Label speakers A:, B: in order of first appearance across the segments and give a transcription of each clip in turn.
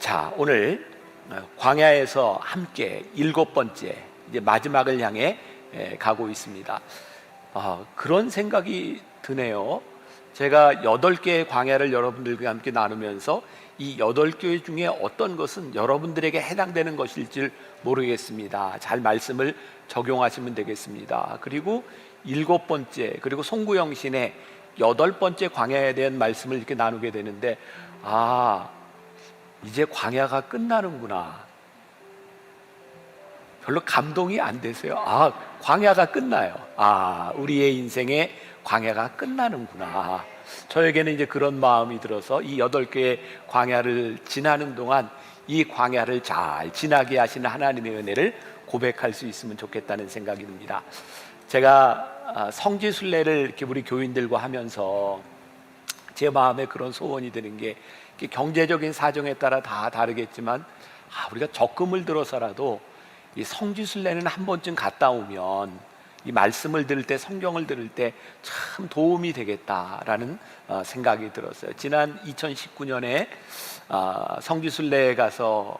A: 자, 오늘 광야에서 함께 7번째 이제 마지막을 향해 가고 있습니다. 그런 생각이 드네요. 제가 8개의 광야를 여러분들과 함께 나누면서 이 8개 중에 어떤 것은 여러분들에게 해당되는 것일지 모르겠습니다. 잘 말씀을 적용하시면 되겠습니다. 그리고 7번째, 그리고 송구영신의 8번째 광야에 대한 말씀을 이렇게 나누게 되는데, 이제 광야가 끝나는구나. 별로 감동이 안 되세요? 광야가 끝나요. 우리의 인생에 광야가 끝나는구나. 저에게는 이제 그런 마음이 들어서 이 8개의 광야를 지나는 동안 이 광야를 잘 지나게 하시는 하나님의 은혜를 고백할 수 있으면 좋겠다는 생각이 듭니다. 제가 성지순례를 이렇게 우리 교인들과 하면서 제 마음에 그런 소원이 드는 게, 경제적인 사정에 따라 다 다르겠지만 우리가 적금을 들어서라도 이 성지순례는 한 번쯤 갔다 오면 이 말씀을 들을 때, 성경을 들을 때 참 도움이 되겠다라는 생각이 들었어요. 지난 2019년에 성지순례에 가서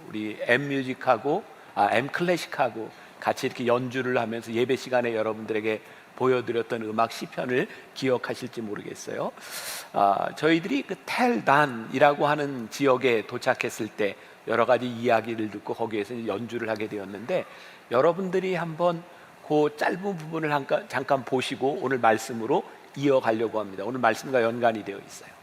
A: 우리 M뮤직하고 M클래식하고 같이 이렇게 연주를 하면서 예배 시간에 여러분들에게 보여드렸던 음악 시편을 기억하실지 모르겠어요. 저희들이 그 텔단이라고 하는 지역에 도착했을 때 여러 가지 이야기를 듣고 거기에서 연주를 하게 되었는데, 여러분들이 한번 그 짧은 부분을 잠깐 보시고 오늘 말씀으로 이어가려고 합니다. 오늘 말씀과 연관이 되어 있어요.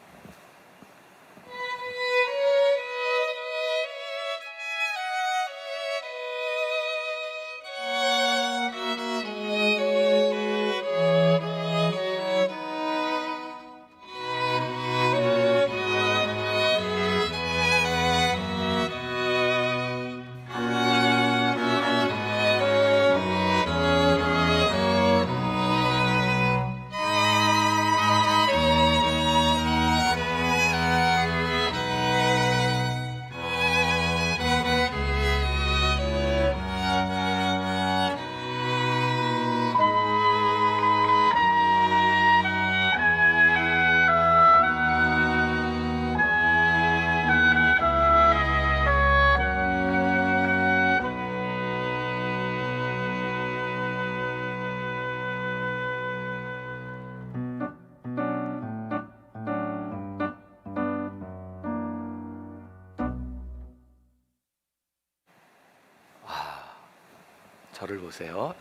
A: 저를 보세요.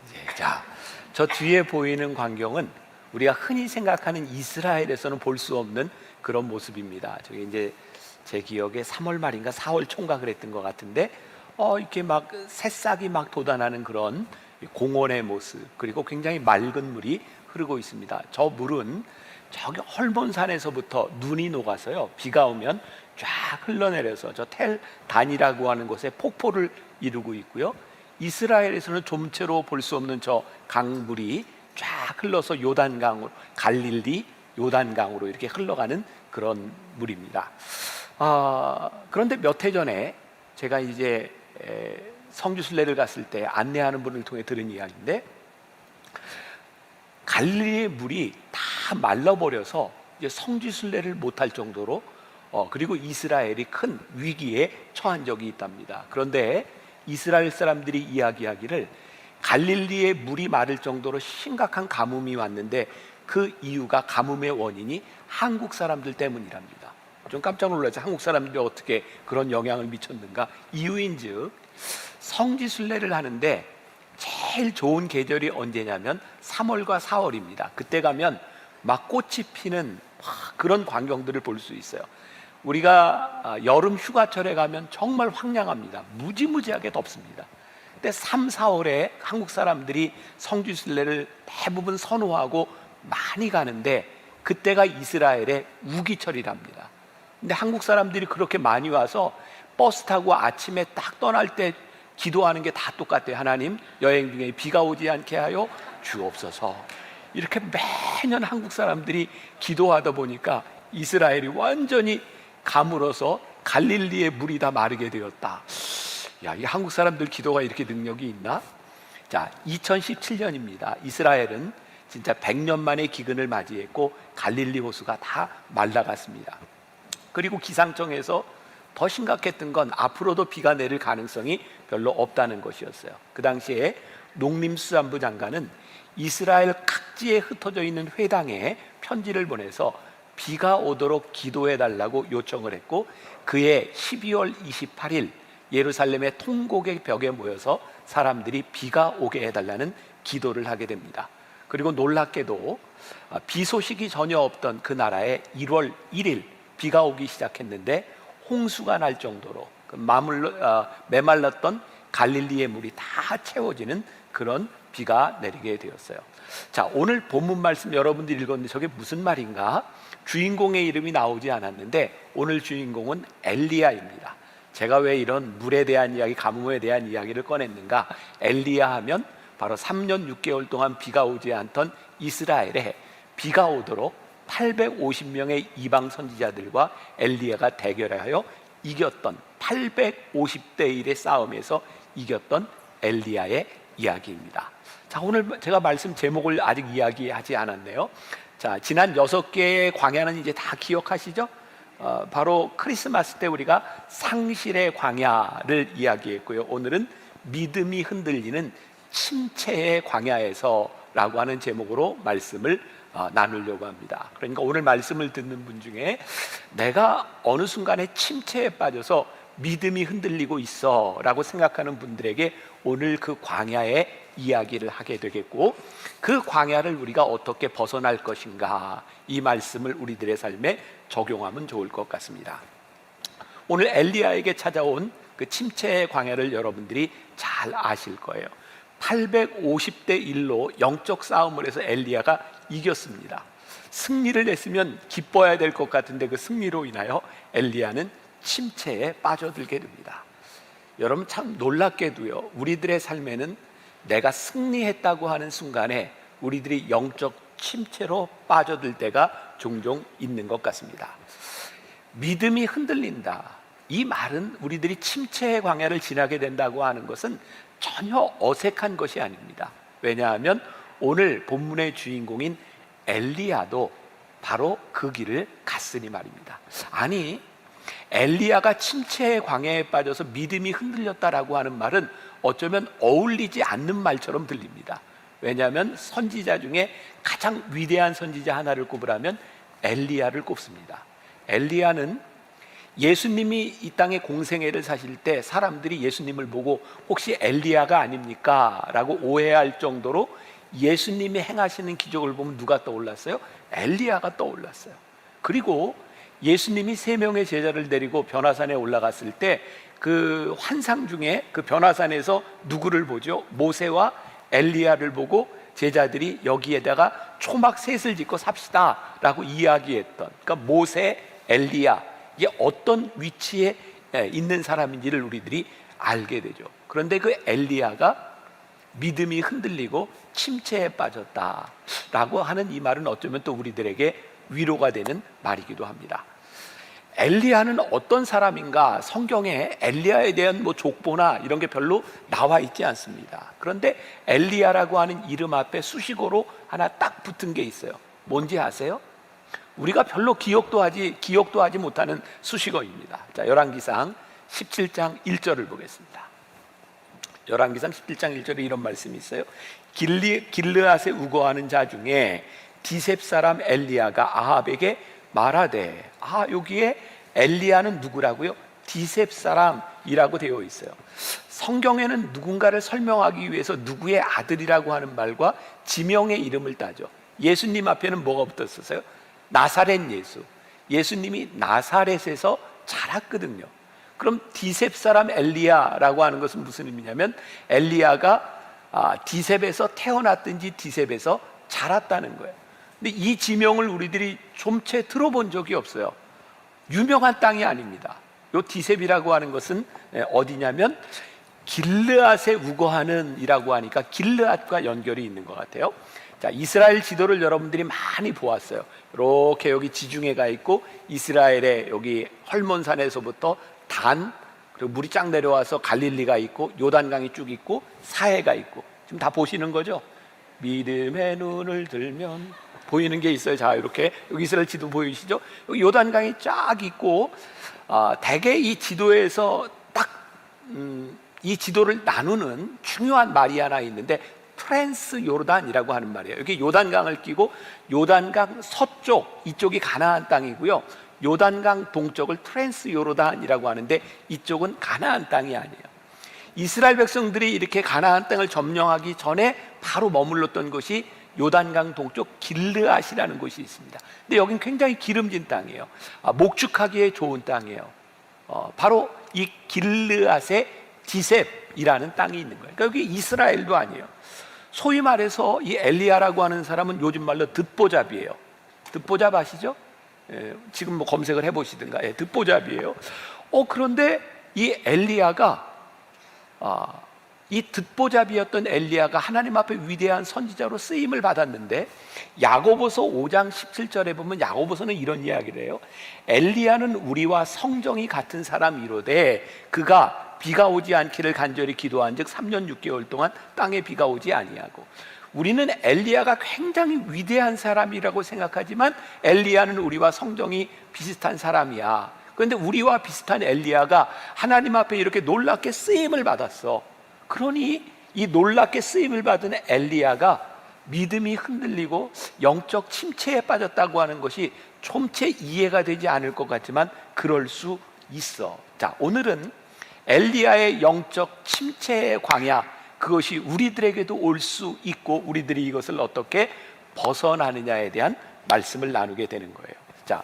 A: 저 뒤에 보이는 광경은 우리가 흔히 생각하는 이스라엘에서는 볼 수 없는 그런 모습입니다. 저게 이제 제 기억에 3월 말인가 4월 초인가 그랬던 것 같은데, 이렇게 막 새싹이 막 돋아나는 그런 공원의 모습, 그리고 굉장히 맑은 물이 흐르고 있습니다. 저 물은 저기 헐몬산에서부터 눈이 녹아서요, 비가 오면 쫙 흘러내려서 저 텔단이라고 하는 곳에 폭포를 이루고 있고요. 이스라엘에서는 좀채로 볼 수 없는 저 강물이 쫙 흘러서 요단강으로, 갈릴리 요단강으로 이렇게 흘러가는 그런 물입니다. 그런데 몇 해 전에 제가 이제 성지순례를 갔을 때 안내하는 분을 통해 들은 이야기인데, 갈릴리의 물이 다 말라버려서 이제 성지순례를 못할 정도로 그리고 이스라엘이 큰 위기에 처한 적이 있답니다. 그런데 이스라엘 사람들이 이야기하기를 갈릴리의 물이 마를 정도로 심각한 가뭄이 왔는데 그 이유가, 가뭄의 원인이 한국 사람들 때문이랍니다. 좀 깜짝 놀랐죠. 한국 사람들이 어떻게 그런 영향을 미쳤는가. 이유인즉 성지순례를 하는데 제일 좋은 계절이 언제냐면 3월과 4월입니다. 그때 가면 막 꽃이 피는 그런 광경들을 볼 수 있어요. 우리가 여름 휴가철에 가면 정말 황량합니다. 무지무지하게 덥습니다. 근데 3, 4월에 한국 사람들이 성지순례를 대부분 선호하고 많이 가는데, 그때가 이스라엘의 우기철이랍니다. 근데 한국 사람들이 그렇게 많이 와서 버스 타고 아침에 딱 떠날 때 기도하는 게 다 똑같대요. 하나님, 여행 중에 비가 오지 않게 하여 주옵소서. 이렇게 매년 한국 사람들이 기도하다 보니까 이스라엘이 완전히 가물어서 갈릴리의 물이 다 마르게 되었다. 이 한국 사람들 기도가 이렇게 능력이 있나? 2017년입니다. 이스라엘은 진짜 100년 만에 기근을 맞이했고 갈릴리 호수가 다 말라갔습니다. 그리고 기상청에서 더 심각했던 건 앞으로도 비가 내릴 가능성이 별로 없다는 것이었어요. 그 당시에 농림수산부 장관은 이스라엘 각지에 흩어져 있는 회당에 편지를 보내서 비가 오도록 기도해 달라고 요청을 했고, 그해 12월 28일 예루살렘의 통곡의 벽에 모여서 사람들이 비가 오게 해달라는 기도를 하게 됩니다. 그리고 놀랍게도 비 소식이 전혀 없던 그 나라에 1월 1일 비가 오기 시작했는데 홍수가 날 정도로 메말랐던 갈릴리의 물이 다 채워지는 그런 비가 내리게 되었어요. 자, 오늘 본문 말씀 여러분들이 읽었는데 저게 무슨 말인가? 주인공의 이름이 나오지 않았는데 오늘 주인공은 엘리야입니다. 제가 왜 이런 물에 대한 이야기, 가뭄에 대한 이야기를 꺼냈는가? 엘리야 하면 바로 3년 6개월 동안 비가 오지 않던 이스라엘에 비가 오도록 850명의 이방 선지자들과 엘리야가 대결하여 이겼던 850대 1의 싸움에서 이겼던 엘리야의 이야기입니다. 자, 오늘 제가 말씀 제목을 아직 이야기하지 않았네요. 자, 지난 6개의 광야는 이제 다 기억하시죠? 바로 크리스마스 때 우리가 상실의 광야를 이야기했고요. 오늘은 믿음이 흔들리는 침체의 광야에서 라고 하는 제목으로 말씀을 나누려고 합니다. 그러니까 오늘 말씀을 듣는 분 중에 내가 어느 순간에 침체에 빠져서 믿음이 흔들리고 있어 라고 생각하는 분들에게 오늘 그 광야의 이야기를 하게 되겠고, 그 광야를 우리가 어떻게 벗어날 것인가, 이 말씀을 우리들의 삶에 적용하면 좋을 것 같습니다. 오늘 엘리야에게 찾아온 그 침체의 광야를 여러분들이 잘 아실 거예요. 850대 1로 영적 싸움을 해서 엘리야가 이겼습니다. 승리를 했으면 기뻐야 될 것 같은데 그 승리로 인하여 엘리야는 침체에 빠져들게 됩니다. 여러분, 참 놀랍게도요, 우리들의 삶에는 내가 승리했다고 하는 순간에 우리들이 영적 침체로 빠져들 때가 종종 있는 것 같습니다. 믿음이 흔들린다, 이 말은 우리들이 침체의 광야를 지나게 된다고 하는 것은 전혀 어색한 것이 아닙니다. 왜냐하면 오늘 본문의 주인공인 엘리야도 바로 그 길을 갔으니 말입니다. 아니, 엘리야가 침체의 광야에 빠져서 믿음이 흔들렸다라고 하는 말은 어쩌면 어울리지 않는 말처럼 들립니다. 왜냐하면 선지자 중에 가장 위대한 선지자 하나를 꼽으라면 엘리야를 꼽습니다. 엘리야는 예수님이 이 땅에 공생애를 사실 때 사람들이 예수님을 보고 혹시 엘리야가 아닙니까? 라고 오해할 정도로 예수님이 행하시는 기적을 보면 누가 떠올랐어요? 엘리야가 떠올랐어요. 그리고 예수님이 3명의 제자를 데리고 변화산에 올라갔을 때 그 환상 중에 그 변화산에서 누구를 보죠? 모세와 엘리야를 보고 제자들이 여기에다가 초막셋을 짓고 삽시다 라고 이야기했던, 그러니까 모세, 엘리야, 이게 어떤 위치에 있는 사람인지를 우리들이 알게 되죠. 그런데 그 엘리야가 믿음이 흔들리고 침체에 빠졌다라고 하는 이 말은 어쩌면 또 우리들에게 위로가 되는 말이기도 합니다. 엘리야는 어떤 사람인가? 성경에 엘리야에 대한 족보나 이런 게 별로 나와 있지 않습니다. 그런데 엘리야라고 하는 이름 앞에 수식어로 하나 딱 붙은 게 있어요. 뭔지 아세요? 우리가 별로 기억도 하지 못하는 수식어입니다. 자, 열왕기상 17장 1절을 보겠습니다. 열왕기상 17장 1절에 이런 말씀이 있어요. 길르앗에 우거하는 자 중에 디셉 사람 엘리야가 아합에게 말하되, 여기에 엘리야는 누구라고요? 디셉 사람이라고 되어 있어요. 성경에는 누군가를 설명하기 위해서 누구의 아들이라고 하는 말과 지명의 이름을 따죠. 예수님 앞에는 뭐가 붙었었어요? 나사렛 예수. 예수님이 나사렛에서 자랐거든요. 그럼 디셉 사람 엘리야라고 하는 것은 무슨 의미냐면 엘리야가 디셉에서 태어났든지 디셉에서 자랐다는 거예요. 근데 이 지명을 우리들이 좀채 들어본 적이 없어요. 유명한 땅이 아닙니다. 이 디셉이라고 하는 것은 어디냐면 길르앗에 우거하는 이라고 하니까 길르앗과 연결이 있는 것 같아요. 자, 이스라엘 지도를 여러분들이 많이 보았어요. 이렇게 여기 지중해가 있고 이스라엘의 여기 헐몬산에서부터 단, 그리고 물이 쫙 내려와서 갈릴리가 있고 요단강이 쭉 있고 사해가 있고, 지금 다 보시는 거죠? 믿음의 눈을 들면 보이는 게 있어요. 자, 이렇게 여기 이스라엘 지도 보이시죠? 여기 요단강이 쫙 있고, 대개 이 지도에서 딱 이 지도를 나누는 중요한 말이 하나 있는데 트랜스 요르단이라고 하는 말이에요. 여기 요단강을 끼고 요단강 서쪽 이쪽이 가나안 땅이고요. 요단강 동쪽을 트랜스 요르단이라고 하는데 이쪽은 가나안 땅이 아니에요. 이스라엘 백성들이 이렇게 가나안 땅을 점령하기 전에 바로 머물렀던 곳이 요단강 동쪽 길르앗이라는 곳이 있습니다. 근데 여긴 굉장히 기름진 땅이에요. 목축하기에 좋은 땅이에요. 바로 이 길르앗의 디셉이라는 땅이 있는 거예요. 그러니까 여기 이스라엘도 아니에요. 소위 말해서 이 엘리야라고 하는 사람은 요즘 말로 듣보잡이에요. 듣보잡 아시죠? 지금 뭐 검색을 해보시든가. 듣보잡이에요. 그런데 이 엘리야가 이 듣보잡이었던 엘리야가 하나님 앞에 위대한 선지자로 쓰임을 받았는데, 야고보서 5장 17절에 보면 야고보서는 이런 이야기를 해요. 엘리야는 우리와 성정이 같은 사람이로되 그가 비가 오지 않기를 간절히 기도한즉 3년 6개월 동안 땅에 비가 오지 아니하고. 우리는 엘리야가 굉장히 위대한 사람이라고 생각하지만 엘리야는 우리와 성정이 비슷한 사람이야. 그런데 우리와 비슷한 엘리야가 하나님 앞에 이렇게 놀랍게 쓰임을 받았어. 그러니 이 놀랍게 쓰임을 받은 엘리야가 믿음이 흔들리고 영적 침체에 빠졌다고 하는 것이 좀채 이해가 되지 않을 것 같지만 그럴 수 있어. 자, 오늘은 엘리야의 영적 침체의 광야, 그것이 우리들에게도 올 수 있고 우리들이 이것을 어떻게 벗어나느냐에 대한 말씀을 나누게 되는 거예요. 자,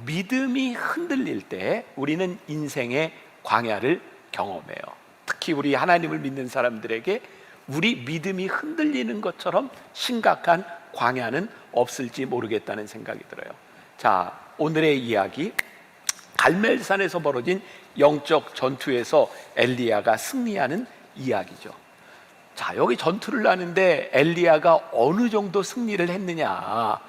A: 믿음이 흔들릴 때 우리는 인생의 광야를 경험해요. 특히 우리 하나님을 믿는 사람들에게 우리 믿음이 흔들리는 것처럼 심각한 광야는 없을지 모르겠다는 생각이 들어요. 자, 오늘의 이야기, 갈멜산에서 벌어진 영적 전투에서 엘리야가 승리하는 이야기죠. 자, 여기 전투를 하는데 엘리야가 어느 정도 승리를 했느냐.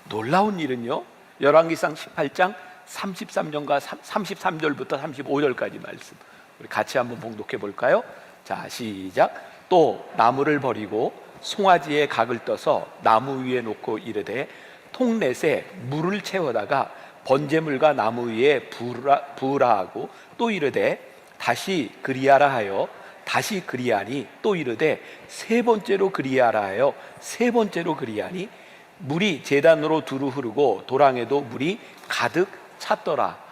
A: 놀라운 일은요, 열왕기상 18장 33절과 33절부터 35절까지 말씀, 우리 같이 한번 봉독해 볼까요? 자, 시작. 또 나무를 버리고 송아지에 각을 떠서 나무 위에 놓고 이르되 통넷에 물을 채워다가 번제물과 나무 위에 부으라 하고, 또 이르되 다시 그리하라 하여 다시 그리하니, 또 이르되 세 번째로 그리하라 하여 세 번째로 그리하니 물이 제단으로 두루 흐르고 도랑에도 물이 가득 찼더라.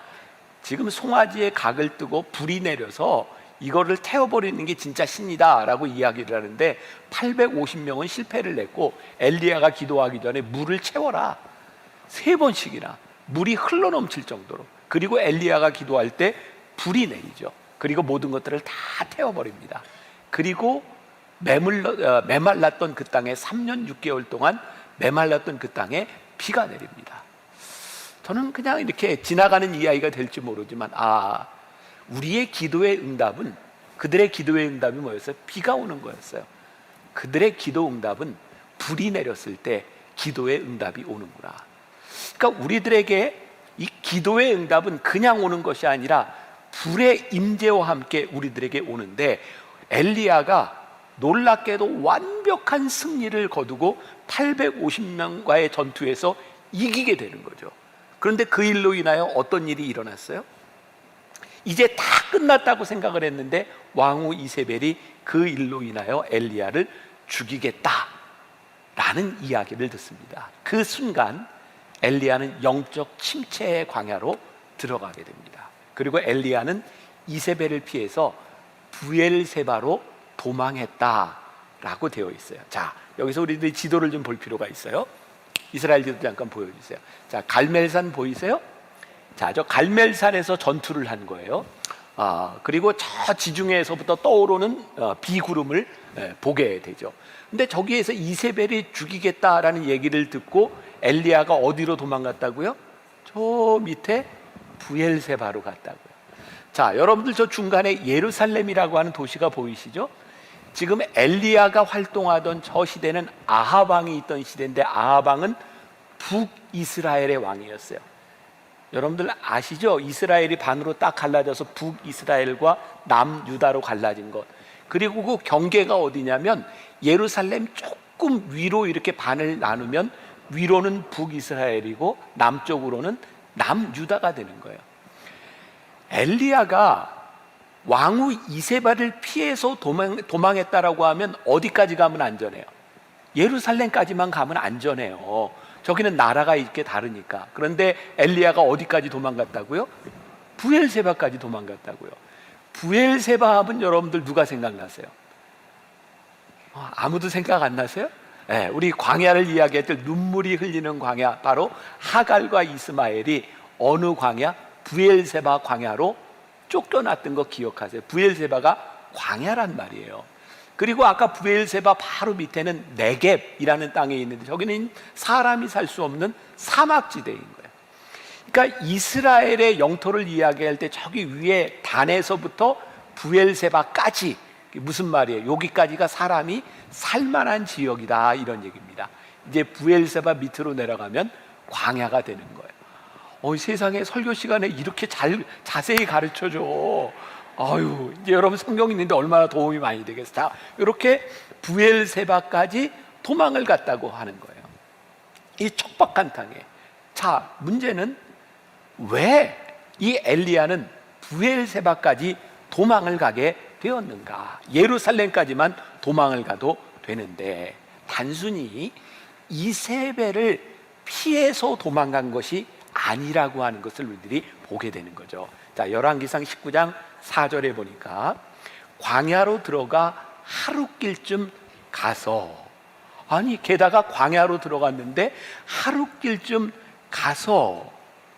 A: 지금 송아지에 각을 뜨고 불이 내려서 이거를 태워버리는 게 진짜 신이다 라고 이야기를 하는데 850명은 실패를 했고 엘리야가 기도하기 전에 물을 채워라, 세 번씩이나 물이 흘러넘칠 정도로. 그리고 엘리야가 기도할 때 불이 내리죠. 그리고 모든 것들을 다 태워버립니다. 그리고 메말랐던 그 땅에 3년 6개월 동안 메말랐던 그 땅에 비가 내립니다. 저는 그냥 이렇게 지나가는 이야기가 될지 모르지만 우리의 기도의 응답은, 그들의 기도의 응답이 뭐였어요? 비가 오는 거였어요. 그들의 기도 응답은 불이 내렸을 때 기도의 응답이 오는구나. 그러니까 우리들에게 이 기도의 응답은 그냥 오는 것이 아니라 불의 임재와 함께 우리들에게 오는데, 엘리야가 놀랍게도 완벽한 승리를 거두고 850명과의 전투에서 이기게 되는 거죠. 그런데 그 일로 인하여 어떤 일이 일어났어요? 이제 다 끝났다고 생각을 했는데 왕후 이세벨이 그 일로 인하여 엘리야를 죽이겠다라는 이야기를 듣습니다. 그 순간 엘리야는 영적 침체의 광야로 들어가게 됩니다. 그리고 엘리야는 이세벨을 피해서 부엘세바로 도망했다라고 되어 있어요. 자, 여기서 우리들이 지도를 좀 볼 필요가 있어요. 이스라엘 지도 잠깐 보여주세요. 자, 갈멜산 보이세요? 자, 저 갈멜산에서 전투를 한 거예요. 그리고 저 지중해에서부터 떠오르는 비구름을 보게 되죠. 근데 저기에서 이세벨이 죽이겠다라는 얘기를 듣고 엘리야가 어디로 도망갔다고요? 저 밑에 부엘세바로 갔다고요. 자, 여러분들 저 중간에 예루살렘이라고 하는 도시가 보이시죠? 지금 엘리야가 활동하던 저 시대는 아합 왕이 있던 시대인데, 아합 왕은 북이스라엘의 왕이었어요. 여러분들 아시죠? 이스라엘이 반으로 딱 갈라져서 북이스라엘과 남유다로 갈라진 것. 그리고 그 경계가 어디냐면 예루살렘 조금 위로 이렇게 반을 나누면 위로는 북이스라엘이고 남쪽으로는 남유다가 되는 거예요. 엘리야가 왕후 이세벨을 피해서 도망했다라고 하면 어디까지 가면 안전해요? 예루살렘까지만 가면 안전해요. 저기는 나라가 있게 다르니까. 그런데 엘리야가 어디까지 도망갔다고요? 부엘세바까지 도망갔다고요. 부엘세바 하면 여러분들 누가 생각나세요? 아무도 생각 안 나세요? 네, 우리 광야를 이야기할 때 눈물이 흘리는 광야, 바로 하갈과 이스마엘이 어느 광야? 부엘세바 광야로 쫓겨났던 거 기억하세요? 부엘세바가 광야란 말이에요. 그리고 아까 부엘세바 바로 밑에는 네겝이라는 땅에 있는데 저기는 사람이 살 수 없는 사막지대인 거예요. 그러니까 이스라엘의 영토를 이야기할 때 저기 위에 단에서부터 부엘세바까지, 무슨 말이에요? 여기까지가 사람이 살만한 지역이다, 이런 얘기입니다. 이제 부엘세바 밑으로 내려가면 광야가 되는 거예요. 세상에 설교 시간에 이렇게 자세히 가르쳐줘. 아유, 이제 여러분 성경 있는데 얼마나 도움이 많이 되겠어요. 자, 이렇게 부엘세바까지 도망을 갔다고 하는 거예요. 이 척박한 땅에. 자, 문제는 왜 이 엘리야는 부엘세바까지 도망을 가게 되었는가? 예루살렘까지만 도망을 가도 되는데 단순히 이세벨을 피해서 도망간 것이 아니라고 하는 것을 우리들이 보게 되는 거죠. 자, 열왕기상 19장 4절에 보니까 광야로 들어가 하룻길쯤 가서, 아니 게다가 광야로 들어갔는데 하룻길쯤 가서,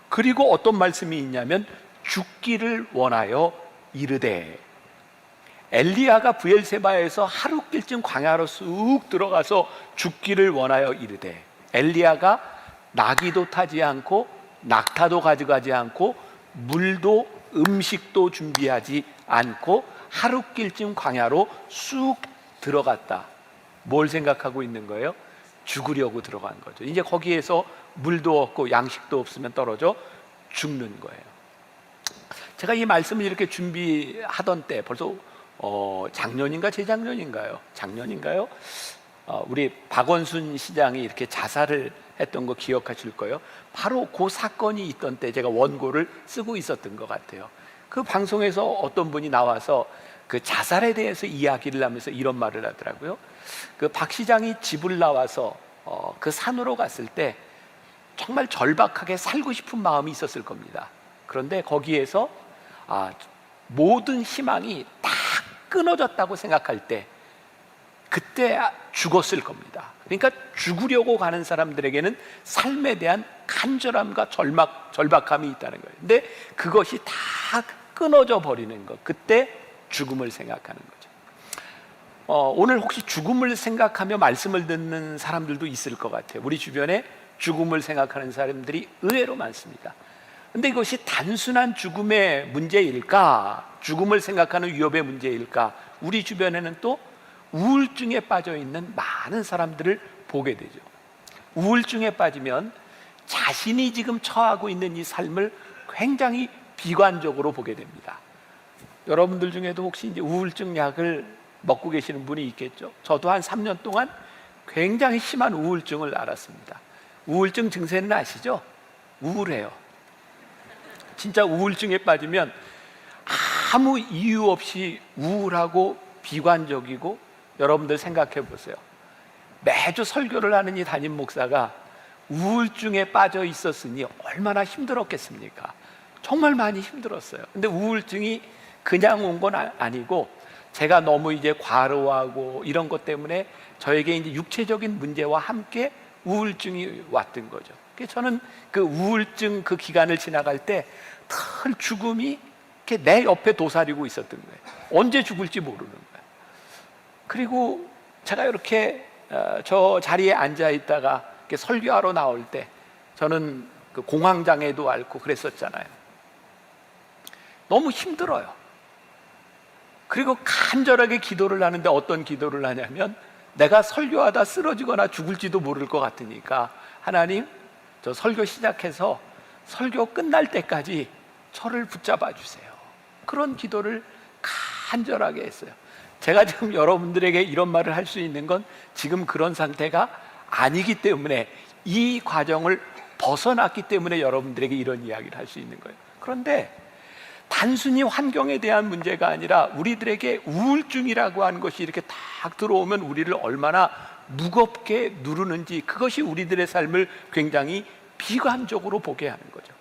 A: 그리고 어떤 말씀이 있냐면 죽기를 원하여 이르되, 엘리야가 부엘세바에서 하룻길쯤 광야로 쑥 들어가서 죽기를 원하여 이르되, 엘리야가 나귀도 타지 않고 낙타도 가져가지 않고 물도 음식도 준비하지 않고 하룻길쯤 광야로 쑥 들어갔다. 뭘 생각하고 있는 거예요? 죽으려고 들어간 거죠. 이제 거기에서 물도 없고 양식도 없으면 떨어져 죽는 거예요. 제가 이 말씀을 이렇게 준비하던 때 벌써 작년인가 재작년인가요? 작년인가요? 우리 박원순 시장이 이렇게 자살을 했던 거 기억하실 거예요. 바로 그 사건이 있던 때 제가 원고를 쓰고 있었던 것 같아요. 그 방송에서 어떤 분이 나와서 그 자살에 대해서 이야기를 하면서 이런 말을 하더라고요. 그 박 시장이 집을 나와서 그 산으로 갔을 때 정말 절박하게 살고 싶은 마음이 있었을 겁니다. 그런데 거기에서 모든 희망이 다 끊어졌다고 생각할 때 그때 죽었을 겁니다. 그러니까 죽으려고 가는 사람들에게는 삶에 대한 간절함과 절박함이 있다는 거예요. 근데 그것이 다 끊어져 버리는 것, 그때 죽음을 생각하는 거죠. 오늘 혹시 죽음을 생각하며 말씀을 듣는 사람들도 있을 것 같아요. 우리 주변에 죽음을 생각하는 사람들이 의외로 많습니다. 근데 이것이 단순한 죽음의 문제일까? 죽음을 생각하는 위협의 문제일까? 우리 주변에는 또 우울증에 빠져 있는 많은 사람들을 보게 되죠. 우울증에 빠지면 자신이 지금 처하고 있는 이 삶을 굉장히 비관적으로 보게 됩니다. 여러분들 중에도 혹시 이제 우울증 약을 먹고 계시는 분이 있겠죠. 저도 한 3년 동안 굉장히 심한 우울증을 앓았습니다. 우울증 증세는 아시죠? 우울해요. 진짜 우울증에 빠지면 아무 이유 없이 우울하고 비관적이고, 여러분들 생각해 보세요. 매주 설교를 하는 이 담임 목사가 우울증에 빠져 있었으니 얼마나 힘들었겠습니까? 정말 많이 힘들었어요. 근데 우울증이 그냥 온 건 아니고 제가 너무 이제 과로하고 이런 것 때문에 저에게 이제 육체적인 문제와 함께 우울증이 왔던 거죠. 그래서 저는 그 우울증 그 기간을 지나갈 때 늘 죽음이 이렇게 내 옆에 도사리고 있었던 거예요. 언제 죽을지 모르는 거예요. 그리고 제가 이렇게 저 자리에 앉아 있다가 이렇게 설교하러 나올 때 저는 그 공황장애도 앓고 그랬었잖아요. 너무 힘들어요. 그리고 간절하게 기도를 하는데 어떤 기도를 하냐면, 내가 설교하다 쓰러지거나 죽을지도 모를 것 같으니까 하나님, 저 설교 시작해서 설교 끝날 때까지 저를 붙잡아 주세요. 그런 기도를 간절하게 했어요. 제가 지금 여러분들에게 이런 말을 할 수 있는 건 지금 그런 상태가 아니기 때문에 이 과정을 벗어났기 때문에 여러분들에게 이런 이야기를 할 수 있는 거예요. 그런데 단순히 환경에 대한 문제가 아니라 우리들에게 우울증이라고 하는 것이 이렇게 딱 들어오면 우리를 얼마나 무겁게 누르는지, 그것이 우리들의 삶을 굉장히 비관적으로 보게 하는 거죠.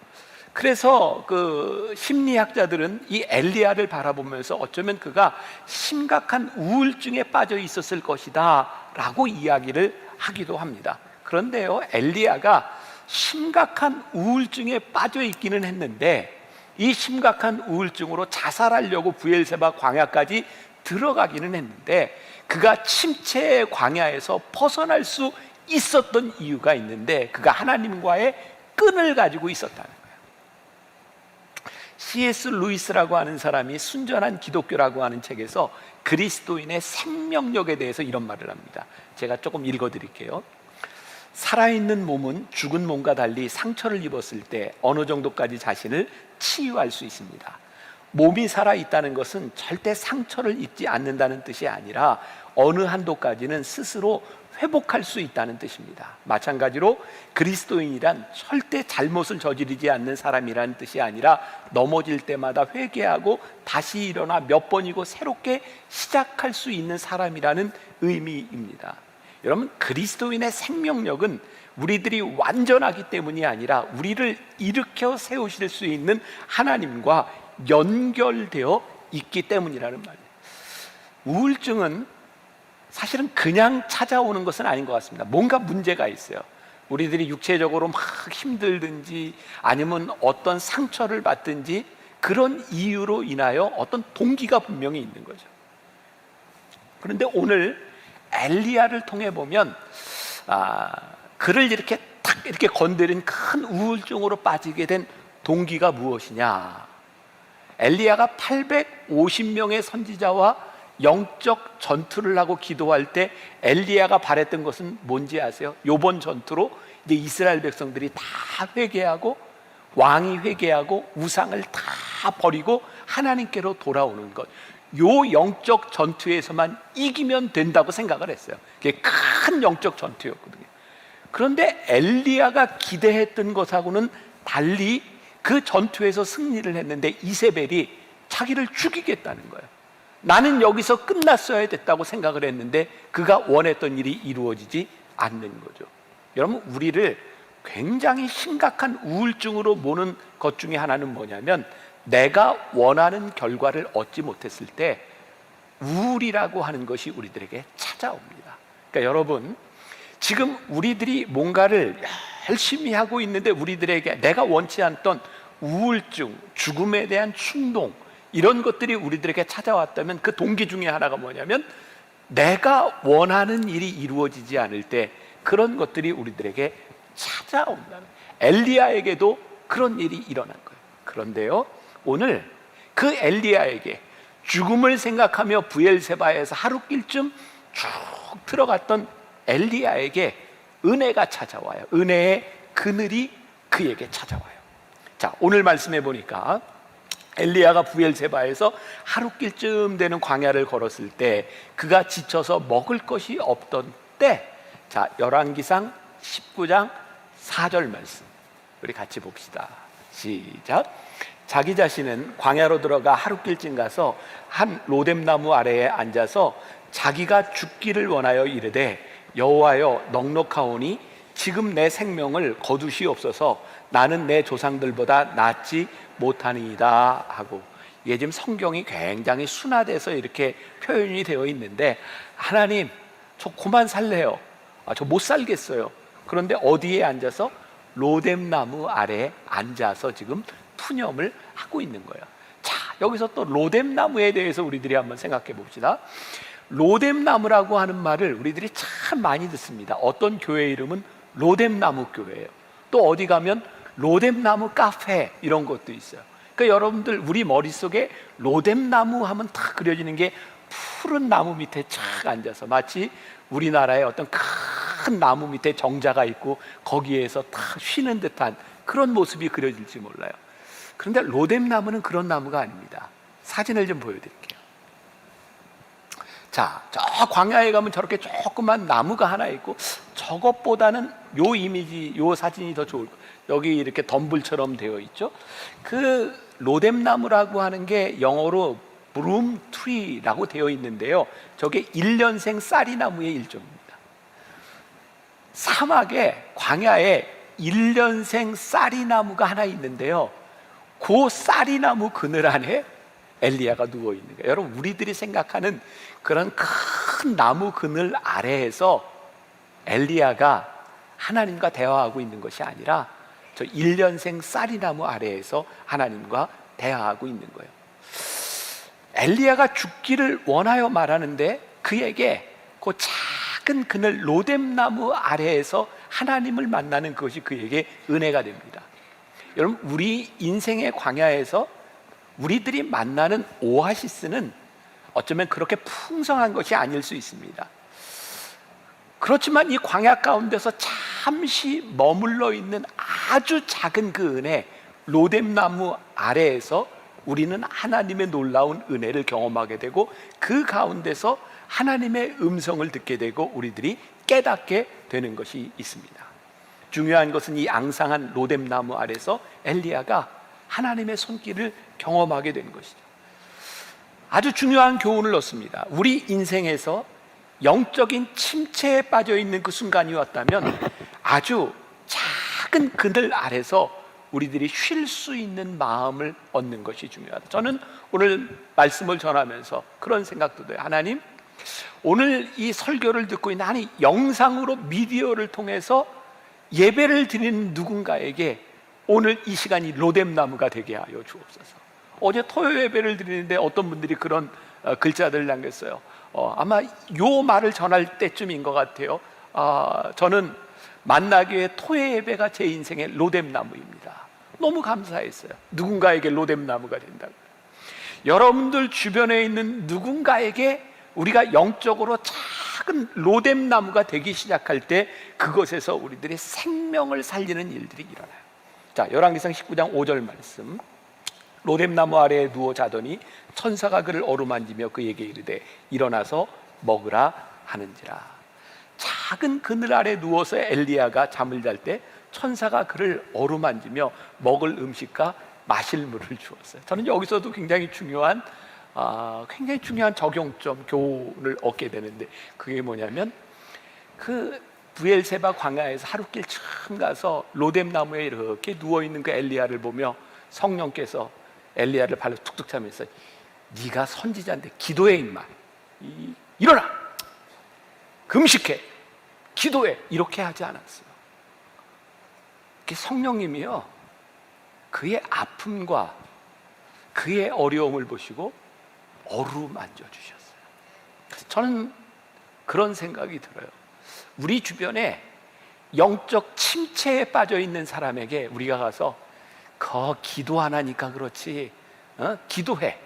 A: 그래서 그 심리학자들은 이 엘리야를 바라보면서 어쩌면 그가 심각한 우울증에 빠져 있었을 것이다 라고 이야기를 하기도 합니다. 그런데요, 엘리야가 심각한 우울증에 빠져 있기는 했는데 이 심각한 우울증으로 자살하려고 브엘세바 광야까지 들어가기는 했는데 그가 침체의 광야에서 벗어날 수 있었던 이유가 있는데 그가 하나님과의 끈을 가지고 있었다는 거예요. C.S. 루이스라고 하는 사람이 순전한 기독교라고 하는 책에서 그리스도인의 생명력에 대해서 이런 말을 합니다. 제가 조금 읽어드릴게요. 살아있는 몸은 죽은 몸과 달리 상처를 입었을 때 어느 정도까지 자신을 치유할 수 있습니다. 몸이 살아있다는 것은 절대 상처를 입지 않는다는 뜻이 아니라 어느 한도까지는 스스로 회복할 수 있다는 뜻입니다. 마찬가지로 그리스도인이란 절대 잘못을 저지르지 않는 사람이라는 뜻이 아니라 넘어질 때마다 회개하고 다시 일어나 몇 번이고 새롭게 시작할 수 있는 사람이라는 의미입니다. 여러분, 그리스도인의 생명력은 우리들이 완전하기 때문이 아니라 우리를 일으켜 세우실 수 있는 하나님과 연결되어 있기 때문이라는 말이에요. 우울증은 사실은 그냥 찾아오는 것은 아닌 것 같습니다. 뭔가 문제가 있어요. 우리들이 육체적으로 막 힘들든지 아니면 어떤 상처를 받든지 그런 이유로 인하여 어떤 동기가 분명히 있는 거죠. 그런데 오늘 엘리야를 통해 보면 그를 이렇게 탁 이렇게 건드린 큰 우울증으로 빠지게 된 동기가 무엇이냐? 엘리야가 850명의 선지자와 영적 전투를 하고 기도할 때 엘리야가 바랬던 것은 뭔지 아세요? 요번 전투로 이제 이스라엘 백성들이 다 회개하고 왕이 회개하고 우상을 다 버리고 하나님께로 돌아오는 것, 요 영적 전투에서만 이기면 된다고 생각을 했어요. 그게 큰 영적 전투였거든요. 그런데 엘리야가 기대했던 것하고는 달리 그 전투에서 승리를 했는데 이세벨이 자기를 죽이겠다는 거예요. 나는 여기서 끝났어야 됐다고 생각을 했는데 그가 원했던 일이 이루어지지 않는 거죠. 여러분, 우리를 굉장히 심각한 우울증으로 모는 것 중에 하나는 뭐냐면 내가 원하는 결과를 얻지 못했을 때 우울이라고 하는 것이 우리들에게 찾아옵니다. 그러니까 여러분, 지금 우리들이 뭔가를 열심히 하고 있는데 우리들에게 내가 원치 않던 우울증, 죽음에 대한 충동, 이런 것들이 우리들에게 찾아왔다면 그 동기 중에 하나가 뭐냐면 내가 원하는 일이 이루어지지 않을 때 그런 것들이 우리들에게 찾아온다는, 엘리야에게도 그런 일이 일어난 거예요. 그런데요, 오늘 그 엘리야에게 죽음을 생각하며 브엘세바에서 하루길쯤 쭉 들어갔던 엘리야에게 은혜가 찾아와요. 은혜의 그늘이 그에게 찾아와요. 자, 오늘 말씀해 보니까 엘리야가 브엘세바에서 하루길쯤 되는 광야를 걸었을 때 그가 지쳐서 먹을 것이 없던 때, 자, 열왕기상 19장 4절 말씀 우리 같이 봅시다. 시작. 자기 자신은 광야로 들어가 하루길쯤 가서 한 로뎀나무 아래에 앉아서 자기가 죽기를 원하여 이르되 여호와여, 넉넉하오니 지금 내 생명을 거두시옵소서. 나는 내 조상들보다 낫지 못하니이다 하고, 이게 지금 성경이 굉장히 순화돼서 이렇게 표현이 되어 있는데, 하나님, 저 그만 살래요. 저 못 살겠어요. 그런데 어디에 앉아서? 로뎀나무 아래에 앉아서 지금 푸념을 하고 있는 거예요. 자, 여기서 또 로뎀나무에 대해서 우리들이 한번 생각해 봅시다. 로뎀나무라고 하는 말을 우리들이 참 많이 듣습니다. 어떤 교회 이름은 로뎀나무 교회예요. 또 어디 가면 로뎀나무 카페, 이런 것도 있어요. 그러니까 여러분들, 우리 머릿속에 로뎀나무 하면 다 그려지는 게 푸른 나무 밑에 착 앉아서 마치 우리나라의 어떤 큰 나무 밑에 정자가 있고 거기에서 다 쉬는 듯한 그런 모습이 그려질지 몰라요. 그런데 로뎀나무는 그런 나무가 아닙니다. 사진을 좀 보여드릴게요. 자, 저 광야에 가면 저렇게 조그만 나무가 하나 있고 저것보다는 요 이미지, 요 사진이 더 좋을 거예요. 여기 이렇게 덤불처럼 되어 있죠. 그 로뎀나무라고 하는 게 영어로 브룸 트리라고 되어 있는데요, 저게 1년생 쌀이나무의 일종입니다. 사막에, 광야에 1년생 쌀이나무가 하나 있는데요, 그 쌀이나무 그늘 안에 엘리야가 누워 있는 거예요. 여러분, 우리들이 생각하는 그런 큰 나무 그늘 아래에서 엘리야가 하나님과 대화하고 있는 것이 아니라 저 1년생 쌀이나무 아래에서 하나님과 대화하고 있는 거예요. 엘리야가 죽기를 원하여 말하는데 그에게 그 작은 그늘 로뎀나무 아래에서 하나님을 만나는 그것이 그에게 은혜가 됩니다. 여러분, 우리 인생의 광야에서 우리들이 만나는 오아시스는 어쩌면 그렇게 풍성한 것이 아닐 수 있습니다. 그렇지만 이 광야 가운데서 잠시 머물러 있는 아주 작은 그 은혜, 로뎀나무 아래에서 우리는 하나님의 놀라운 은혜를 경험하게 되고 그 가운데서 하나님의 음성을 듣게 되고 우리들이 깨닫게 되는 것이 있습니다. 중요한 것은 이 앙상한 로뎀나무 아래서 엘리야가 하나님의 손길을 경험하게 되는 것이죠. 아주 중요한 교훈을 얻습니다. 우리 인생에서 영적인 침체에 빠져 있는 그 순간이 왔다면 아주 작은 그늘 아래서 우리들이 쉴 수 있는 마음을 얻는 것이 중요하다. 저는 오늘 말씀을 전하면서 그런 생각도 돼요. 하나님, 오늘 이 설교를 듣고 있는, 아니 영상으로 미디어를 통해서 예배를 드리는 누군가에게 오늘 이 시간이 로뎀나무가 되게 하여 주옵소서. 어제 토요 예배를 드리는데 어떤 분들이 그런 글자들을 남겼어요. 아마 요 말을 전할 때쯤인 것 같아요. 저는 만나교회 토요 예배가 제 인생의 로뎀나무입니다. 너무 감사했어요. 누군가에게 로뎀나무가 된다고. 여러분들 주변에 있는 누군가에게 우리가 영적으로 작은 로뎀나무가 되기 시작할 때 그것에서 우리들의 생명을 살리는 일들이 일어나요. 자, 열왕기상 19장 5절 말씀. 로뎀나무 아래에 누워 자더니 천사가 그를 어루만지며 그에게 이르되 일어나서 먹으라 하는지라. 작은 그늘 아래 누워서 엘리야가 잠을 잘 때 천사가 그를 어루만지며 먹을 음식과 마실 물을 주었어요. 저는 여기서도 굉장히 중요한 적용점, 교훈을 얻게 되는데, 그게 뭐냐면 그 부엘세바 광야에서 하룻길 처음 가서 로뎀나무에 이렇게 누워있는 그 엘리야를 보며 성령께서 엘리야를 발로 툭툭 차면서 네가 선지자인데 기도해 임마, 일어나, 금식해, 기도해, 이렇게 하지 않았어요. 성령님이요, 그의 아픔과 그의 어려움을 보시고 어루만져 주셨어요. 저는 그런 생각이 들어요. 우리 주변에 영적 침체에 빠져 있는 사람에게 우리가 가서 기도 안 하니까 그렇지, 기도해,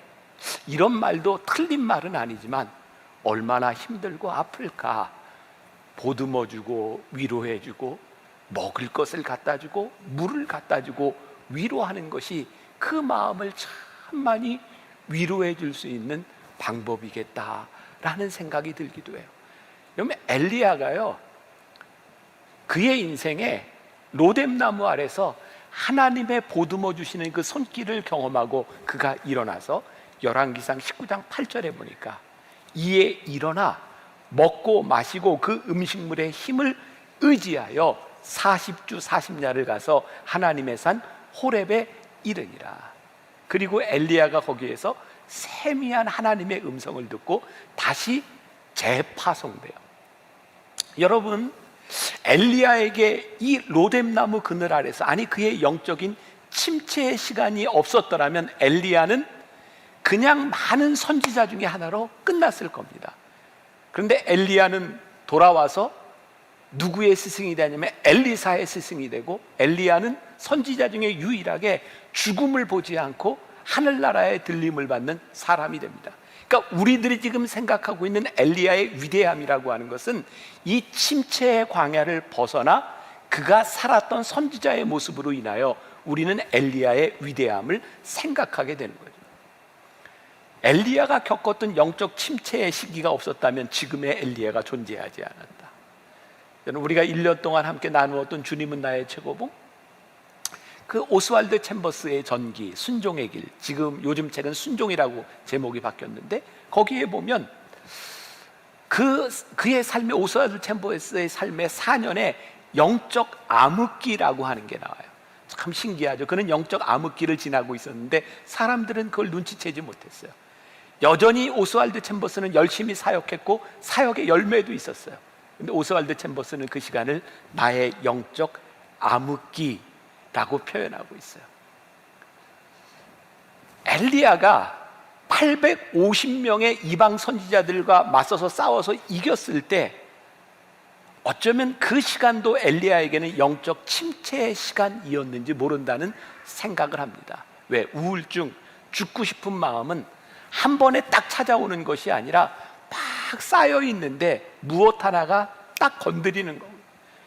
A: 이런 말도 틀린 말은 아니지만 얼마나 힘들고 아플까 보듬어주고 위로해주고 먹을 것을 갖다주고 물을 갖다주고 위로하는 것이 그 마음을 참 많이 위로해 줄 수 있는 방법이겠다라는 생각이 들기도 해요. 여러분, 엘리야가요, 그의 인생에 로뎀나무 아래서 하나님의 보듬어 주시는 그 손길을 경험하고 그가 일어나서 열왕기상 19장 8절에 보니까 이에 일어나 먹고 마시고 그 음식물의 힘을 의지하여 40주 40야를 가서 하나님의 산 호렙에 이르니라. 그리고 엘리야가 거기에서 세미한 하나님의 음성을 듣고 다시 재파송돼요. 여러분, 엘리야에게 이 로뎀나무 그늘 아래서, 아니 그의 영적인 침체의 시간이 없었더라면 엘리야는 그냥 많은 선지자 중에 하나로 끝났을 겁니다. 그런데 엘리야는 돌아와서 누구의 스승이 되냐면 엘리사의 스승이 되고, 엘리야는 선지자 중에 유일하게 죽음을 보지 않고 하늘나라의 들림을 받는 사람이 됩니다. 그러니까 우리들이 지금 생각하고 있는 엘리야의 위대함이라고 하는 것은 이 침체의 광야를 벗어나 그가 살았던 선지자의 모습으로 인하여 우리는 엘리야의 위대함을 생각하게 되는 거죠. 엘리야가 겪었던 영적 침체의 시기가 없었다면 지금의 엘리야가 존재하지 않았다. 여러분, 우리가 1년 동안 함께 나누었던 주님은 나의 최고봉, 그 오스왈드 챔버스의 전기, 순종의 길, 지금 요즘 책은 순종이라고 제목이 바뀌었는데, 거기에 보면 그의 삶의, 오스왈드 챔버스의 삶의 4년의 영적 암흑기라고 하는 게 나와요. 참 신기하죠. 그는 영적 암흑기를 지나고 있었는데 사람들은 그걸 눈치채지 못했어요. 여전히 오스왈드 챔버스는 열심히 사역했고 사역의 열매도 있었어요. 근데 오스왈드 챔버스는 그 시간을 나의 영적 암흑기라고 표현하고 있어요. 엘리야가 850명의 이방 선지자들과 맞서서 싸워서 이겼을 때 어쩌면 그 시간도 엘리야에게는 영적 침체의 시간이었는지 모른다는 생각을 합니다. 왜? 우울증, 죽고 싶은 마음은 한 번에 딱 찾아오는 것이 아니라 막 쌓여 있는데 무엇 하나가 딱 건드리는 겁니다.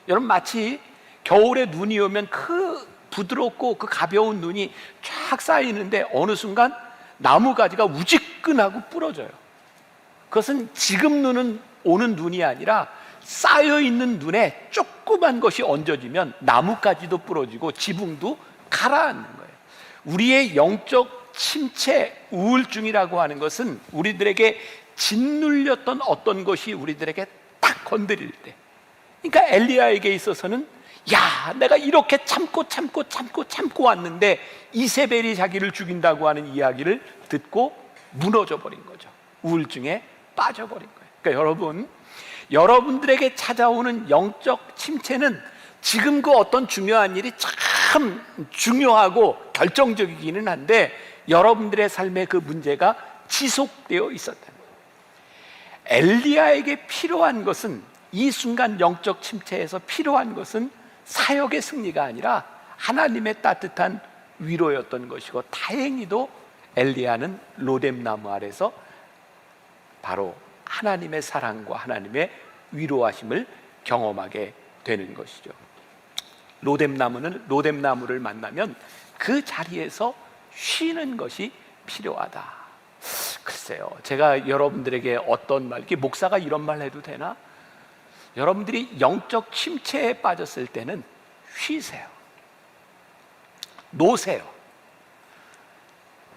A: 여러분, 마치 겨울에 눈이 오면 그 부드럽고 그 가벼운 눈이 쫙 쌓이는데 어느 순간 나무 가지가 우지끈하고 부러져요. 그것은 지금 눈은 오는 눈이 아니라 쌓여있는 눈에 조그만 것이 얹어지면 나뭇가지도 부러지고 지붕도 가라앉는 거예요. 우리의 영적 침체, 우울증이라고 하는 것은 우리들에게 짓눌렸던 어떤 것이 우리들에게 딱 건드릴 때, 그러니까 엘리야에게 있어서는 야, 내가 이렇게 참고 왔는데 이세벨이 자기를 죽인다고 하는 이야기를 듣고 무너져 버린 거죠. 우울증에 빠져버린 거예요. 그러니까 여러분들에게 찾아오는 영적 침체는 지금 그 어떤 중요한 일이 참 중요하고 결정적이기는 한데 여러분들의 삶에 그 문제가 지속되어 있었다는 거예요. 엘리야에게 필요한 것은, 이 순간 영적 침체에서 필요한 것은 사역의 승리가 아니라 하나님의 따뜻한 위로였던 것이고, 다행히도 엘리야는 로뎀나무 아래서 바로 하나님의 사랑과 하나님의 위로하심을 경험하게 되는 것이죠. 로뎀나무를 만나면 그 자리에서 쉬는 것이 필요하다. 글쎄요, 제가 여러분들에게 어떤 말, 이게 목사가 이런 말 해도 되나? 여러분들이 영적 침체에 빠졌을 때는 쉬세요. 노세요.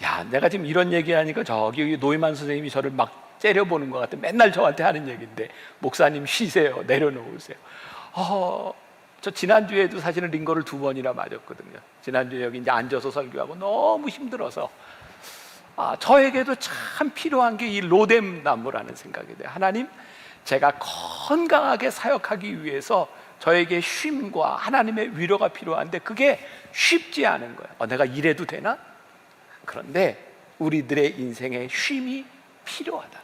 A: 야, 내가 지금 이런 얘기하니까 저기 노이만 선생님이 저를 막 째려보는 것 같아. 맨날 저한테 하는 얘기인데, 목사님 쉬세요, 내려놓으세요. 저 지난주에도 사실은 링거를 2번이나 맞았거든요. 지난주에 여기 이제 앉아서 설교하고 너무 힘들어서 저에게도 참 필요한 게 이 로뎀나무라는 생각이 돼요. 하나님, 제가 건강하게 사역하기 위해서 저에게 쉼과 하나님의 위로가 필요한데 그게 쉽지 않은 거예요. 내가 이래도 되나? 그런데 우리들의 인생에 쉼이 필요하다.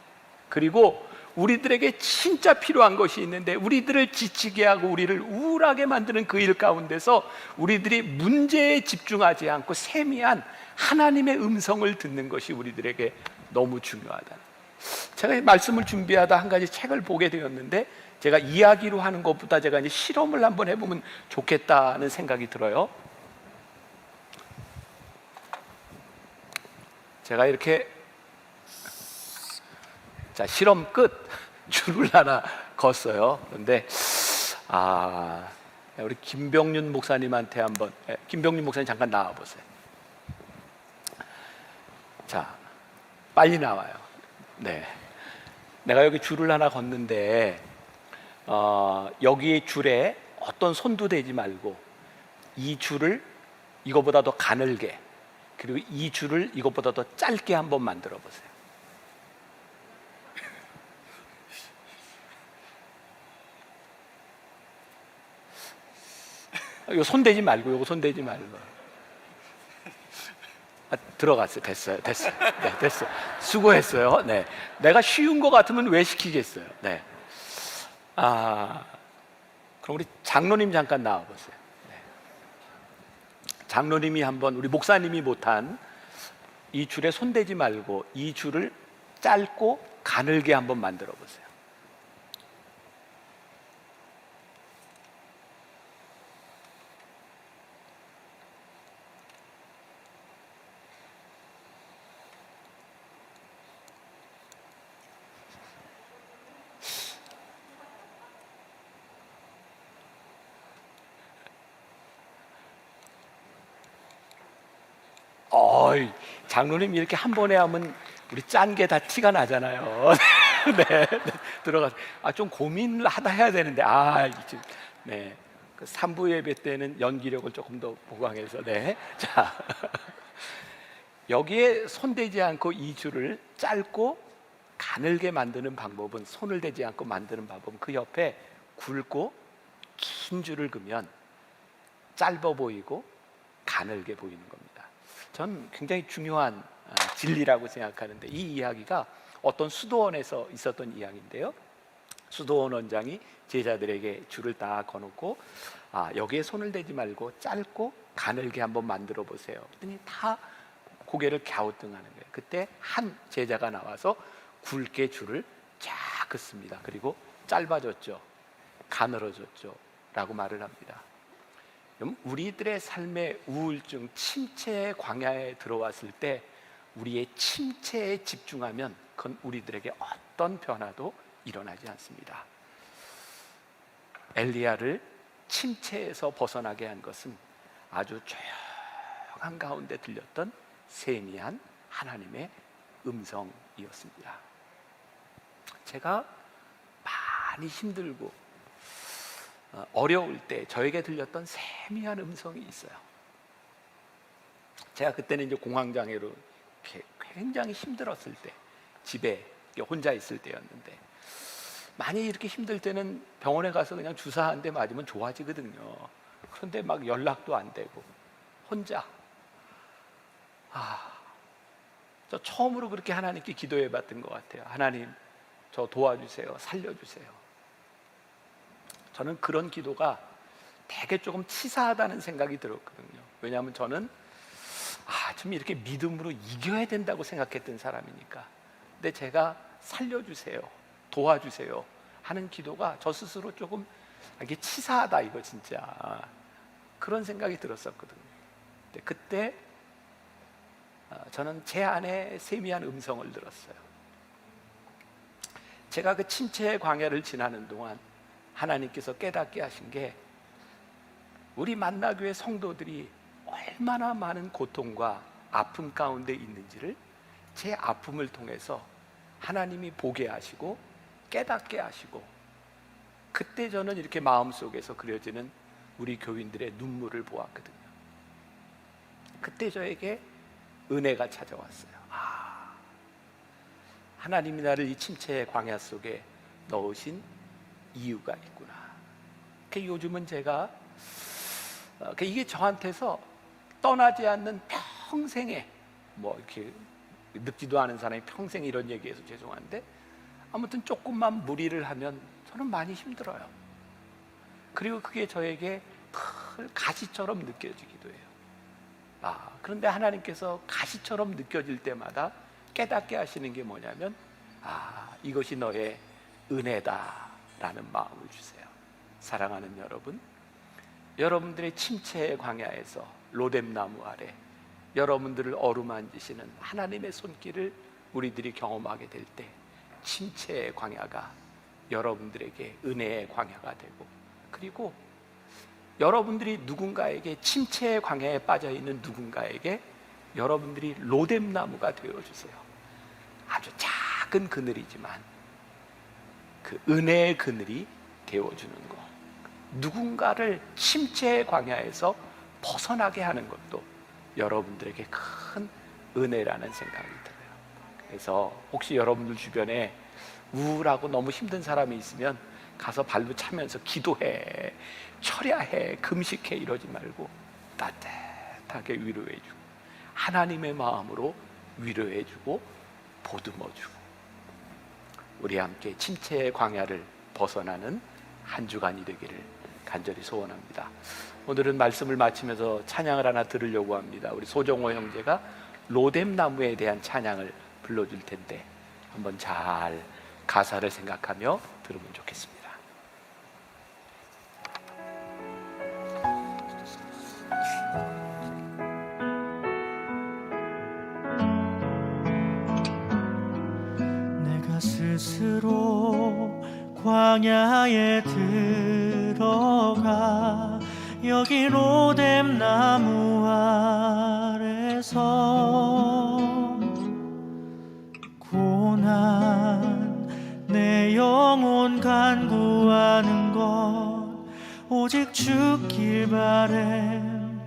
A: 그리고 우리들에게 진짜 필요한 것이 있는데 우리들을 지치게 하고 우리를 우울하게 만드는 그 일 가운데서 우리들이 문제에 집중하지 않고 세미한 하나님의 음성을 듣는 것이 우리들에게 너무 중요하다. 제가 말씀을 준비하다 한 가지 책을 보게 되었는데, 제가 이야기로 하는 것보다 제가 이제 실험을 한번 해보면 좋겠다는 생각이 들어요. 제가 이렇게, 자, 실험 끝. 줄을 하나 걷어요. 그런데 우리 김병윤 목사님한테 한번, 김병윤 목사님 잠깐 나와 보세요. 자, 빨리 나와요. 네, 내가 여기 줄을 하나 걷는데 여기 줄에 어떤 손도 대지 말고 이 줄을 이거보다 더 가늘게, 그리고 이 줄을 이것보다 더 짧게 한번 만들어 보세요. 이거 손대지 말고, 이거 손대지 말고. 들어갔어요. 됐어요. 네, 됐어요. 수고했어요. 네, 내가 쉬운 거 같으면 왜 시키겠어요. 네. 그럼 우리 장로님 잠깐 나와 보세요. 네. 장로님이 한번 우리 목사님이 못한 이 줄에 손대지 말고 이 줄을 짧고 가늘게 한번 만들어 보세요. 어이, 장로님 이렇게 한 번에 하면 우리 짠 게 다 티가 나잖아요. 네, 네, 들어가서 좀 고민을 하다 해야 되는데 이제 네, 그 3부 예배 때는 연기력을 조금 더 보강해서 네, 자 여기에 손대지 않고 이 줄을 짧고 가늘게 만드는 방법은 손을 대지 않고 만드는 방법은 그 옆에 굵고 긴 줄을 그으면 짧아 보이고 가늘게 보이는 겁니다. 전 굉장히 중요한 진리라고 생각하는데 이 이야기가 어떤 수도원에서 있었던 이야기인데요. 수도원 원장이 제자들에게 줄을 딱 거놓고 여기에 손을 대지 말고 짧고 가늘게 한번 만들어 보세요. 그랬더니 다 고개를 갸우뚱하는 거예요. 그때 한 제자가 나와서 굵게 줄을 쫙 긋습니다. 그리고 짧아졌죠, 가늘어졌죠 라고 말을 합니다. 그럼 우리들의 삶의 우울증, 침체의 광야에 들어왔을 때 우리의 침체에 집중하면 그건 우리들에게 어떤 변화도 일어나지 않습니다. 엘리야를 침체에서 벗어나게 한 것은 아주 조용한 가운데 들렸던 세미한 하나님의 음성이었습니다. 제가 많이 힘들고 어려울 때 저에게 들렸던 세미한 음성이 있어요. 제가 그때는 이제 공황장애로 굉장히 힘들었을 때, 집에 혼자 있을 때였는데, 많이 이렇게 힘들 때는 병원에 가서 그냥 주사 한 대 맞으면 좋아지거든요. 그런데 막 연락도 안 되고 혼자 저 처음으로 그렇게 하나님께 기도해 봤던 것 같아요. 하나님, 저 도와주세요, 살려주세요. 저는 그런 기도가 되게 조금 치사하다는 생각이 들었거든요. 왜냐하면 저는 좀 이렇게 믿음으로 이겨야 된다고 생각했던 사람이니까. 근데 제가 살려주세요, 도와주세요 하는 기도가 저 스스로 조금 이게 치사하다, 이거 진짜 그런 생각이 들었었거든요. 근데 그때 저는 제 안에 세미한 음성을 들었어요. 제가 그 침체의 광야를 지나는 동안 하나님께서 깨닫게 하신 게, 우리 만나교회 성도들이 얼마나 많은 고통과 아픔 가운데 있는지를 제 아픔을 통해서 하나님이 보게 하시고 깨닫게 하시고, 그때 저는 이렇게 마음속에서 그려지는 우리 교인들의 눈물을 보았거든요. 그때 저에게 은혜가 찾아왔어요. 하나님이 나를 이 침체의 광야 속에 넣으신 이유가 있구나. 요즘은 제가 이게 저한테서 떠나지 않는 평생에, 뭐 이렇게 늙지도 않은 사람이 평생 이런 얘기해서 죄송한데, 아무튼 조금만 무리를 하면 저는 많이 힘들어요. 그리고 그게 저에게 늘 가시처럼 느껴지기도 해요. 그런데 하나님께서 가시처럼 느껴질 때마다 깨닫게 하시는 게 뭐냐면, 이것이 너의 은혜다라는 마음을 주세요. 사랑하는 여러분, 여러분들의 침체의 광야에서 로뎀나무 아래 여러분들을 어루만지시는 하나님의 손길을 우리들이 경험하게 될 때, 침체의 광야가 여러분들에게 은혜의 광야가 되고, 그리고 여러분들이 누군가에게, 침체의 광야에 빠져있는 누군가에게 여러분들이 로뎀나무가 되어주세요. 아주 작은 그늘이지만 그 은혜의 그늘이 되어주는 것, 누군가를 침체의 광야에서 벗어나게 하는 것도 여러분들에게 큰 은혜라는 생각이 들어요. 그래서 혹시 여러분들 주변에 우울하고 너무 힘든 사람이 있으면 가서 발로 차면서 기도해, 철야해, 금식해 이러지 말고 따뜻하게 위로해주고, 하나님의 마음으로 위로해주고 보듬어주고, 우리 함께 침체의 광야를 벗어나는 한 주간이 되기를 간절히 소원합니다. 오늘은 말씀을 마치면서 찬양을 하나 들으려고 합니다. 우리 소정호 형제가 로뎀나무에 대한 찬양을 불러줄 텐데, 한번 잘 가사를 생각하며 들으면 좋겠습니다.
B: 내가 스스로 광야에 들어가 여기 로뎀나무 아래 아래서 고난 내 영혼 간구하는 것 오직 주길 바램입니다.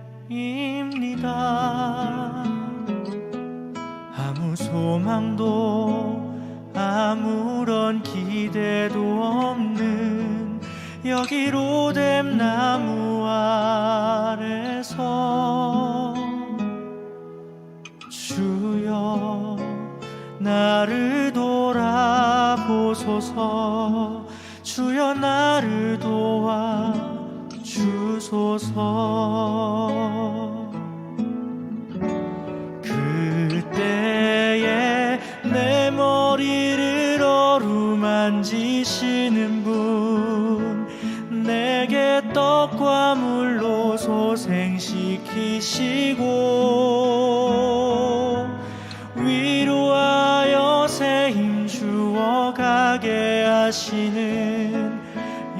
B: 아무 소망도 아무런 기대도 없는 여기 로뎀 나무 아래서 주여 나를 돌아보소서. 주여 나를 도와 주소서. 그때에 내 머리를 어루만지시는 분, 내게 떡과 물로 소생시키시고 위로하여 새 힘 주어 가게 하시는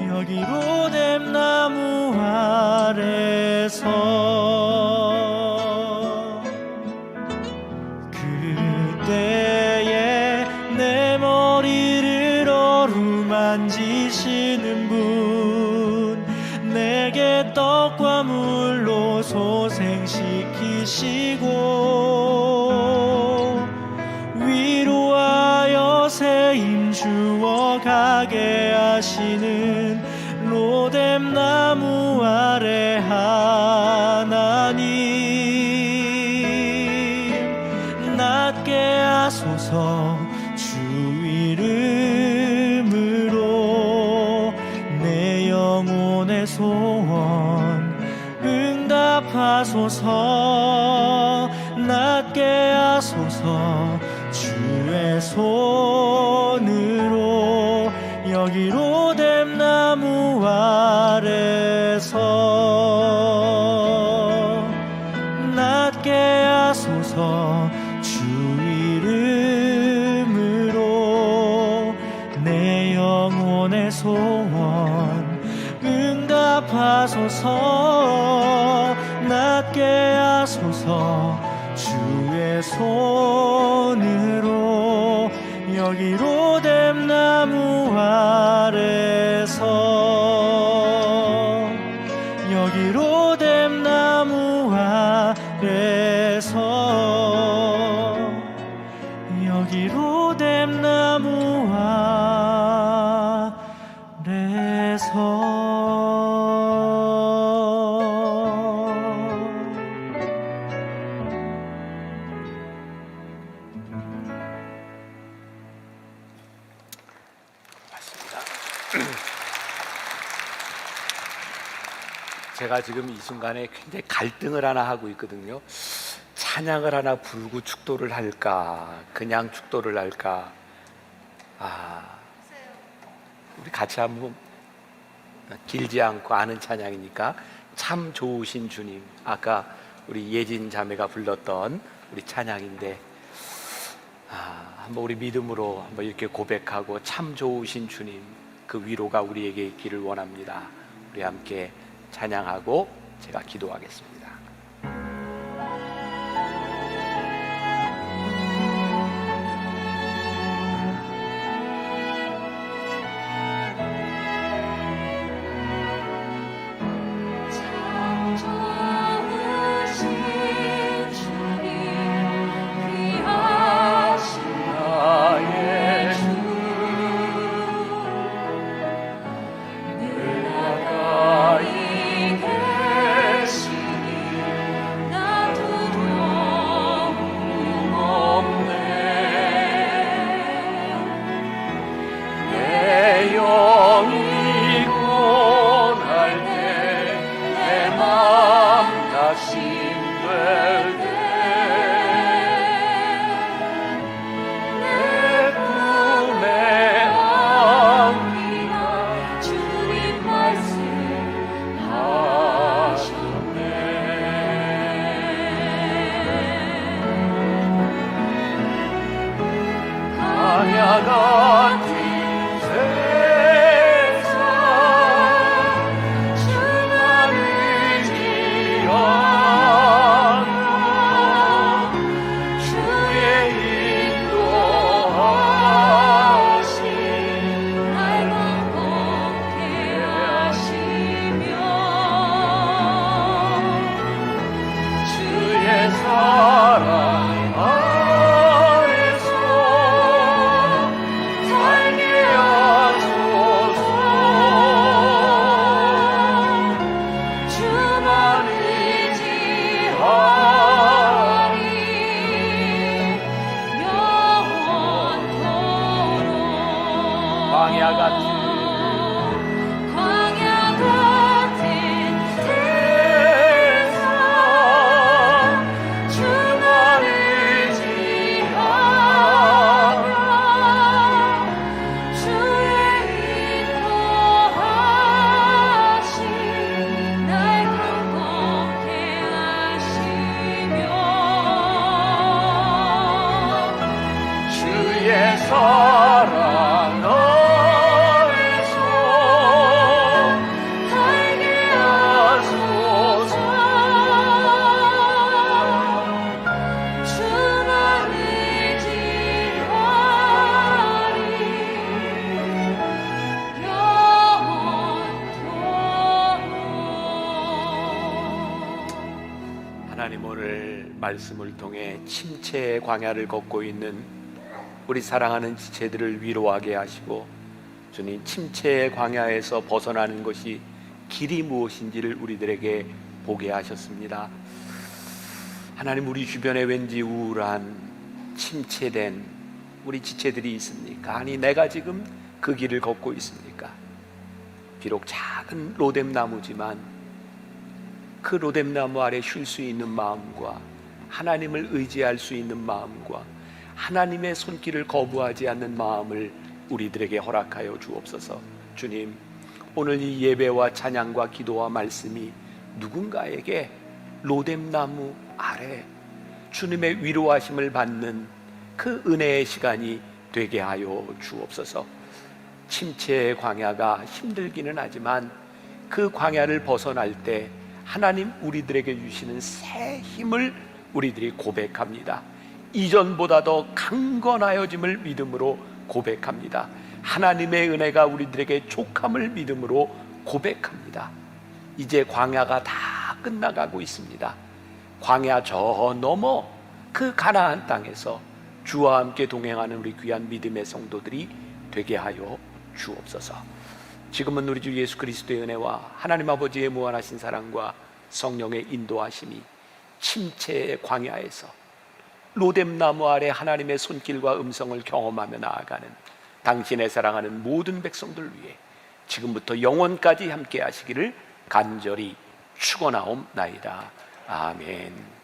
B: 여기 로뎀 나무 아래서 그때에 내 머리를 어루만지시는 분, 내게 떡과 물로 소생시키시고 위로하여 새 힘 주어 가게 하시는 로뎀 나무 아래 하나님, 낫게 하소서. 주 이름으로 내 영혼의 소원 응답하소서. 낫게 하소서. 주의 손으로 여기 로뎀 나무 아래서 낫게 하소서. 주 이름으로 내 영혼의 소원 응답하소서. 낫게 하소서. 주의 손으로 여기 로뎀 나무 아래서 여기 로뎀 나무 아래서 여기 로뎀 나무 아래서
A: 제가 지금 이 순간에 굉장히 갈등을 하나 하고 있거든요. 찬양을 하나 부르고 축도를 할까, 그냥 축도를 할까. 우리 같이 한번 길지 않고 아는 찬양이니까 참 좋으신 주님. 아까 우리 예진 자매가 불렀던 우리 찬양인데, 한번 우리 믿음으로 한번 이렇게 고백하고 참 좋으신 주님, 그 위로가 우리에게 있기를 원합니다. 우리 함께 찬양하고 제가 기도하겠습니다.
C: 주만을 지어
A: 광야 같은
B: 데서 주만 의지하며 주의 인도하심 날 강건케 하시며 주의 사랑 너의 손 달게 하소서 주만 의지하리 영원토록.
A: 하나님, 오늘 말씀을 통해 침체의 광야를 걷고 있는 우리 사랑하는 지체들을 위로하게 하시고, 주님, 침체의 광야에서 벗어나는 것이 길이 무엇인지를 우리들에게 보게 하셨습니다. 하나님, 우리 주변에 왠지 우울한 침체된 우리 지체들이 있습니까? 아니, 내가 지금 그 길을 걷고 있습니까? 비록 작은 로뎀나무지만 그 로뎀나무 아래 쉴 수 있는 마음과 하나님을 의지할 수 있는 마음과 하나님의 손길을 거부하지 않는 마음을 우리들에게 허락하여 주옵소서. 주님, 오늘 이 예배와 찬양과 기도와 말씀이 누군가에게 로뎀나무 아래 주님의 위로하심을 받는 그 은혜의 시간이 되게 하여 주옵소서. 침체의 광야가 힘들기는 하지만 그 광야를 벗어날 때 하나님 우리들에게 주시는 새 힘을 우리들이 고백합니다. 이전보다 더 강건하여짐을 믿음으로 고백합니다. 하나님의 은혜가 우리들에게 족함을 믿음으로 고백합니다. 이제 광야가 다 끝나가고 있습니다. 광야 저 너머 그 가나안 땅에서 주와 함께 동행하는 우리 귀한 믿음의 성도들이 되게 하여 주옵소서. 지금은 우리 주 예수 그리스도의 은혜와 하나님 아버지의 무한하신 사랑과 성령의 인도하심이 침체의 광야에서 로뎀나무 아래 하나님의 손길과 음성을 경험하며 나아가는 당신의 사랑하는 모든 백성들 위해 지금부터 영원까지 함께 하시기를 간절히 축원하옵나이다. 아멘.